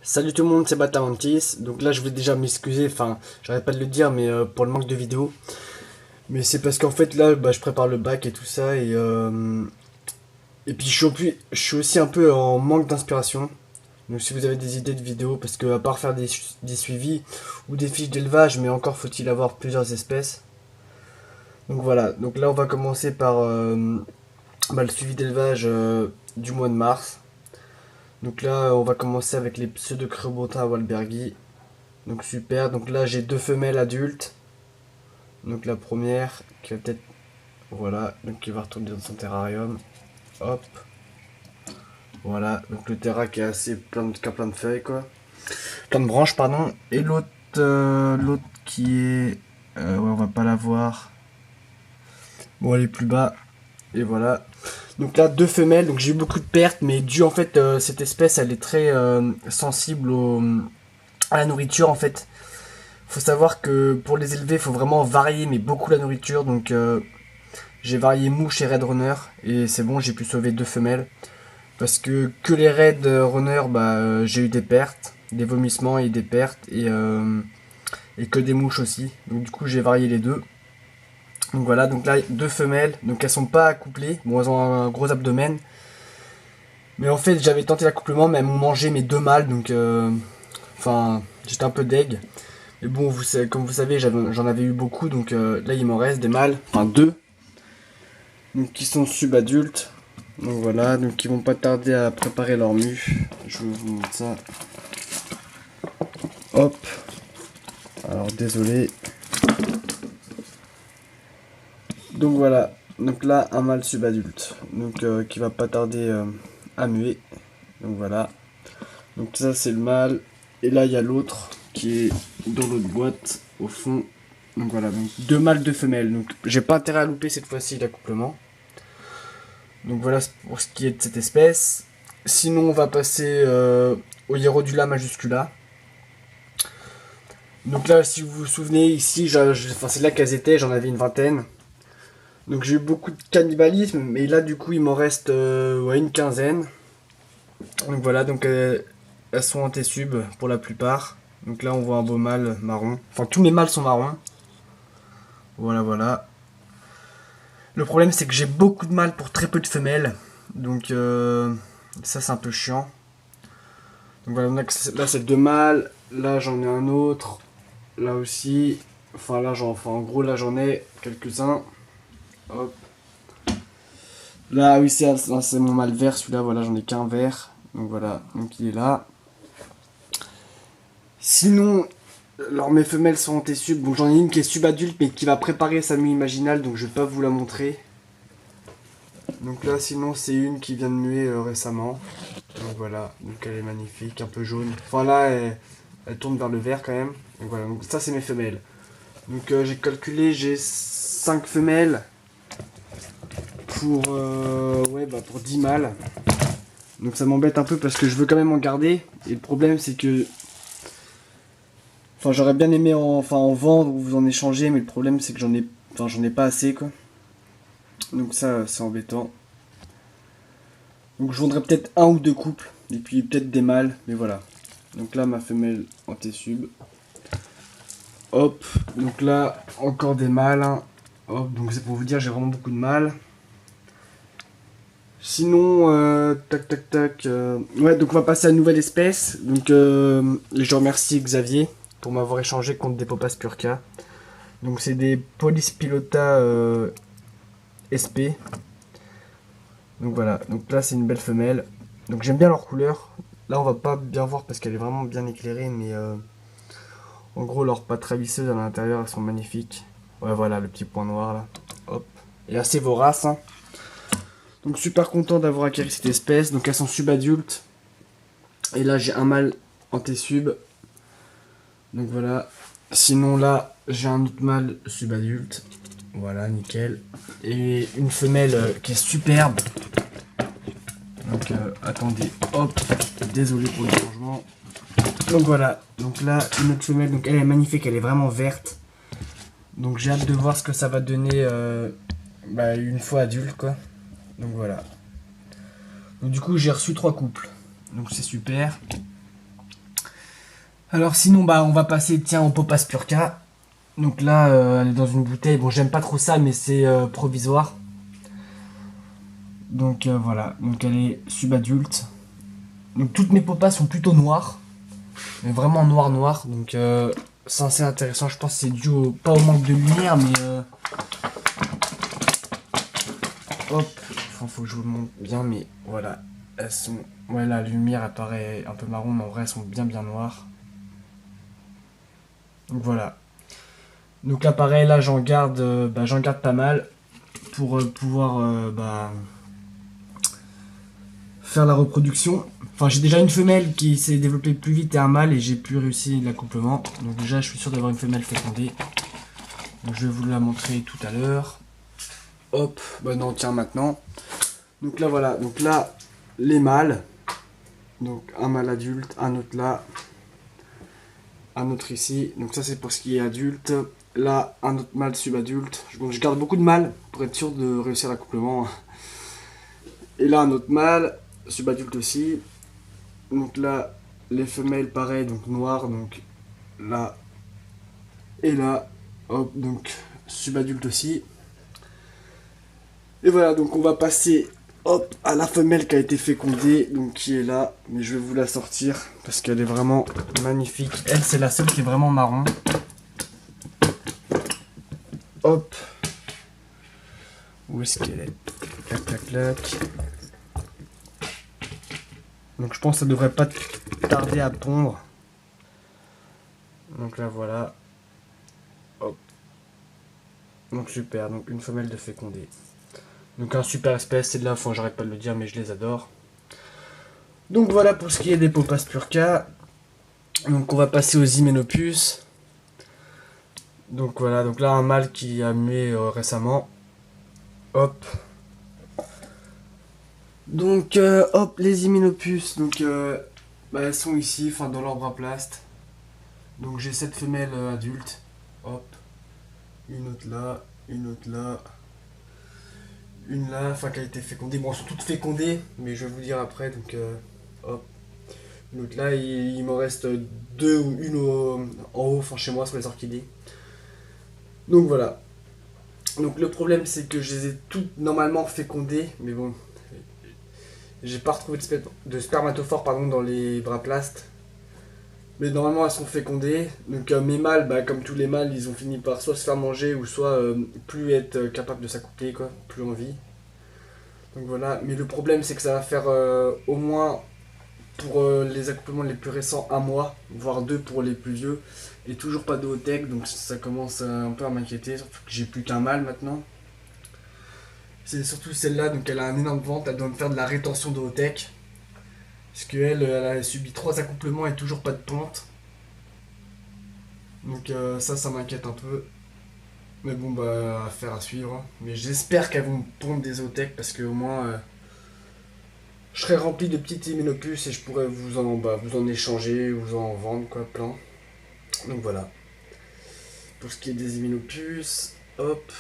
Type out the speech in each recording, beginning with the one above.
Salut tout le monde, c'est Batamantis. Donc là, je vais déjà m'excuser, enfin, j'arrête pas de le dire, mais pour le manque de vidéos. Mais c'est parce qu'en fait, là, je prépare le bac et tout ça, et puis je suis aussi un peu en manque d'inspiration. Donc si vous avez des idées de vidéos, parce que à part faire des suivis ou des fiches d'élevage, mais encore faut-il avoir plusieurs espèces. Donc voilà, donc là, on va commencer par le suivi d'élevage du mois de mars. Donc là, on va commencer avec les pseudo-crebontins à Walbergi. Donc super, donc là j'ai deux femelles adultes. Donc la première qui va peut-être... Voilà, donc qui va retourner dans son terrarium. Hop, voilà, donc le terra qui est assez qui a plein de feuilles quoi. Plein de branches pardon. Et l'autre qui est... ouais on va pas la voir. Bon elle est plus bas. Et voilà. Donc là deux femelles, donc j'ai eu beaucoup de pertes, mais dû en fait cette espèce elle est très sensible à la nourriture en fait. Faut savoir que pour les élever, il faut vraiment varier, mais beaucoup la nourriture. Donc j'ai varié mouche et red runner. Et c'est bon, j'ai pu sauver deux femelles. Parce que les red runner, j'ai eu des pertes, des vomissements et des pertes. Et que des mouches aussi. Donc du coup, j'ai varié les deux. Donc voilà, donc là, deux femelles. Donc elles sont pas accouplées. Bon, elles ont un gros abdomen. Mais en fait, j'avais tenté l'accouplement, mais elles m'ont mangé mes deux mâles. Donc, enfin, j'étais un peu deg. Mais bon, comme vous savez, j'en avais eu beaucoup, donc là il m'en reste des mâles, enfin deux, donc qui sont subadultes. Donc voilà, donc ils vont pas tarder à préparer leur mue. Je vais vous montrer ça. Hop. Alors désolé. Donc voilà, donc là un mâle subadulte, donc qui va pas tarder à muer. Donc voilà. Donc ça c'est le mâle. Et là il y a l'autre qui est dans l'autre boîte au fond. Donc voilà, donc deux mâles, deux femelles. Donc j'ai pas intérêt à louper cette fois-ci l'accouplement. Donc voilà pour ce qui est de cette espèce. Sinon on va passer au Hierodula majuscula. Donc là si vous vous souvenez ici, c'est là qu'elles étaient, j'en avais une vingtaine. Donc j'ai eu beaucoup de cannibalisme, mais là du coup il m'en reste ouais, une quinzaine. Donc voilà, donc elles sont en T-sub pour la plupart. Donc là on voit un beau mâle marron. Enfin tous mes mâles sont marrons. Voilà voilà. Le problème c'est que j'ai beaucoup de mâles pour très peu de femelles. Donc ça c'est un peu chiant. Donc voilà, là c'est deux mâles. Là j'en ai un autre. Là aussi. Enfin en gros là j'en ai quelques-uns. Hop. Là oui c'est mon mâle vert celui-là. Voilà j'en ai qu'un vert. Donc voilà, donc il est là. Sinon, alors mes femelles sont en T-sub. Donc j'en ai une qui est subadulte mais qui va préparer sa mue imaginale. Donc je vais pas vous la montrer. Donc là sinon c'est une qui vient de muer récemment. Donc voilà, donc elle est magnifique, un peu jaune. Enfin là elle tourne vers le vert quand même. Donc voilà, donc ça c'est mes femelles. Donc j'ai calculé, j'ai 5 femelles pour, pour 10 mâles. Donc ça m'embête un peu parce que je veux quand même en garder. Et le problème c'est que... Enfin j'aurais bien aimé en vendre ou vous en échanger, mais le problème c'est que j'en ai pas assez quoi. Donc ça c'est embêtant. Donc je vendrais peut-être un ou deux couples, et puis peut-être des mâles, mais voilà. Donc là ma femelle en T-sub. Hop, donc là encore des mâles. Hein. Hop, donc c'est pour vous dire j'ai vraiment beaucoup de mâles. Sinon, tac tac tac. Ouais, donc on va passer à une nouvelle espèce. Donc je remercie Xavier pour m'avoir échangé contre des Popas Purca. Donc c'est des Polispilota SP. Donc voilà, donc là c'est une belle femelle. Donc j'aime bien leur couleur. Là on va pas bien voir parce qu'elle est vraiment bien éclairée, mais en gros leurs pattes ravisseuses à l'intérieur elles sont magnifiques. Ouais voilà le petit point noir là. Hop. Et assez vorace. Hein. Donc super content d'avoir acquis cette espèce. Donc elles sont subadultes. Et là j'ai un mâle en T-sub. Donc voilà. Sinon là j'ai un autre mâle subadulte. Voilà nickel. Et une femelle qui est superbe. Donc attendez, hop, désolé pour le changement. Donc voilà, donc là une autre femelle, donc elle est magnifique, elle est vraiment verte. Donc j'ai hâte de voir ce que ça va donner une fois adulte quoi. Donc voilà. Donc du coup j'ai reçu 3 couples. Donc c'est super. Alors sinon, bah on va passer, tiens, au Popas Purka. Donc là, elle est dans une bouteille. Bon, j'aime pas trop ça, mais c'est provisoire. Donc voilà, donc elle est subadulte. Donc toutes mes Popas sont plutôt noires. Mais vraiment noir. Donc c'est assez intéressant. Je pense que c'est dû pas au manque de lumière, mais hop. Enfin, faut que je vous le montre bien, mais voilà. Elles sont... Ouais, la lumière apparaît un peu marron, mais en vrai, elles sont bien noires. Donc voilà. Donc là, pareil, là, j'en garde pas mal pour pouvoir faire la reproduction. Enfin, j'ai déjà une femelle qui s'est développée plus vite et un mâle et j'ai pu réussir l'accouplement. Donc déjà, je suis sûr d'avoir une femelle fécondée. Donc je vais vous la montrer tout à l'heure. Hop, bah non, tiens, maintenant. Donc là, voilà. Donc là, les mâles. Donc un mâle adulte, un autre là, un autre ici. Donc ça, c'est pour ce qui est adulte. Là, un autre mâle subadulte. Donc je garde beaucoup de mâles pour être sûr de réussir l'accouplement. Et là, un autre mâle, subadulte aussi. Donc là, les femelles, pareil, donc noires, donc là et là. Hop, donc subadulte aussi. Et voilà, donc on va passer hop à la femelle qui a été fécondée, donc qui est là. Mais je vais vous la sortir parce qu'elle est vraiment magnifique. Elle, c'est la seule qui est vraiment marron. Hop. Où est-ce qu'elle est? Clac. Donc je pense que ça devrait pas tarder à pondre. Donc là voilà. Hop. Donc super, donc une femelle de fécondée. Donc un super espèce, c'est de l'info, j'arrête pas de le dire mais je les adore. Donc voilà pour ce qui est des Popas Purka. Donc on va passer aux Hyménopus. Donc voilà, donc là un mâle qui a mué récemment. Hop. Donc hop, les Hyménopus, donc elles sont ici, enfin dans l'arbre à plast. Donc j'ai cette femelle adulte. Hop. Une autre là, une autre là. Une là, enfin qui a été fécondée. Bon, elles sont toutes fécondées, mais je vais vous dire après. Donc hop. Une autre là, il m'en reste deux ou une en haut, enfin chez moi sur les orchidées. Donc voilà. Donc le problème c'est que je les ai toutes normalement fécondées, mais bon, j'ai pas retrouvé de spermatophore dans les bras plastes. Mais normalement elles sont fécondées. Donc mes mâles, comme tous les mâles, ils ont fini par soit se faire manger ou soit plus être capable de s'accoupler, quoi, plus envie. Donc voilà, mais le problème c'est que ça va faire au moins pour les accouplements les plus récents un mois, voire deux pour les plus vieux, et toujours pas de Otech, donc ça commence un peu à m'inquiéter, surtout que j'ai plus qu'un mâle maintenant. C'est surtout celle-là, donc elle a un énorme ventre, elle doit me faire de la rétention de Otech, parce qu'elle elle a subi 3 accouplements et toujours pas de ponte. Donc ça m'inquiète un peu. Mais bon, affaire à suivre. Mais j'espère qu'elles vont pondre des Otech, parce qu'au moins je serai rempli de petites hyménopus et je pourrais vous en échanger, vous en vendre, quoi, plein. Donc voilà. Pour ce qui est des hyménopus, hop.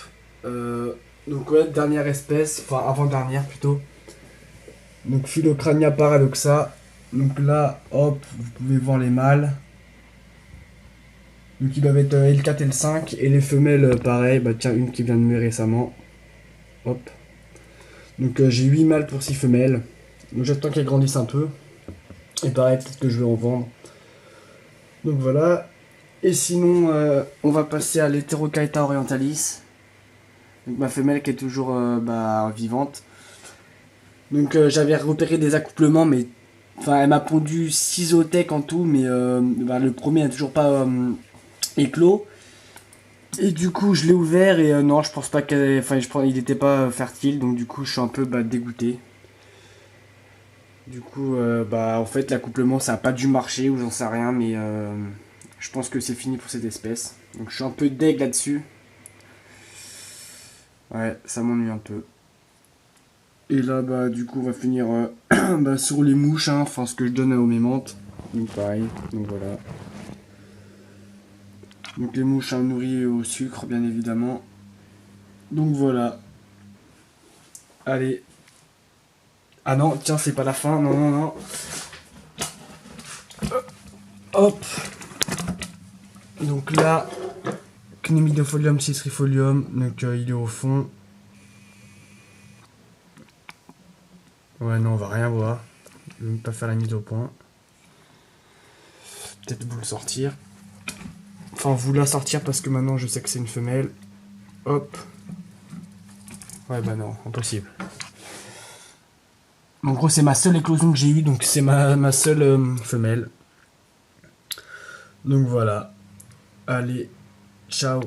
Donc ouais, dernière espèce, enfin avant-dernière plutôt. Donc Phylocrania paradoxa. Donc là, hop, vous pouvez voir les mâles. Donc ils doivent être L4, L5. Et les femelles, pareil, tiens, une qui vient de mûrir récemment. Hop. Donc j'ai 8 mâles pour 6 femelles. Donc j'attends qu'elles grandissent un peu. Et pareil, peut-être que je vais en vendre. Donc voilà. Et sinon, on va passer à l'Heterochaeta orientalis. Donc ma femelle qui est toujours vivante. Donc j'avais repéré des accouplements, mais enfin elle m'a pondu 6 Otech en tout, mais le premier n'a toujours pas éclos. Et du coup je l'ai ouvert et non, je pense pas qu'il n'était pas fertile, donc du coup je suis un peu dégoûté. Du coup en fait l'accouplement ça n'a pas dû marcher ou j'en sais rien, mais je pense que c'est fini pour cette espèce. Donc je suis un peu deg là-dessus. Ouais, ça m'ennuie un peu. Et là, du coup, on va finir sur les mouches, hein, enfin ce que je donne à mes menthes. Donc pareil, donc voilà. Donc les mouches nourries au sucre, bien évidemment. Donc voilà. Allez. Ah non, tiens, c'est pas la fin, non. Hop. Donc là, Cnemidopholium cistrifolium, donc il est au fond. Ouais, non, on va rien voir. Je vais même pas faire la mise au point. Peut-être vous le sortir. Enfin, vous la sortir parce que maintenant je sais que c'est une femelle. Hop. Ouais, bah non, impossible. En gros, c'est ma seule éclosion que j'ai eue, donc c'est ma seule femelle. Donc voilà. Allez, ciao.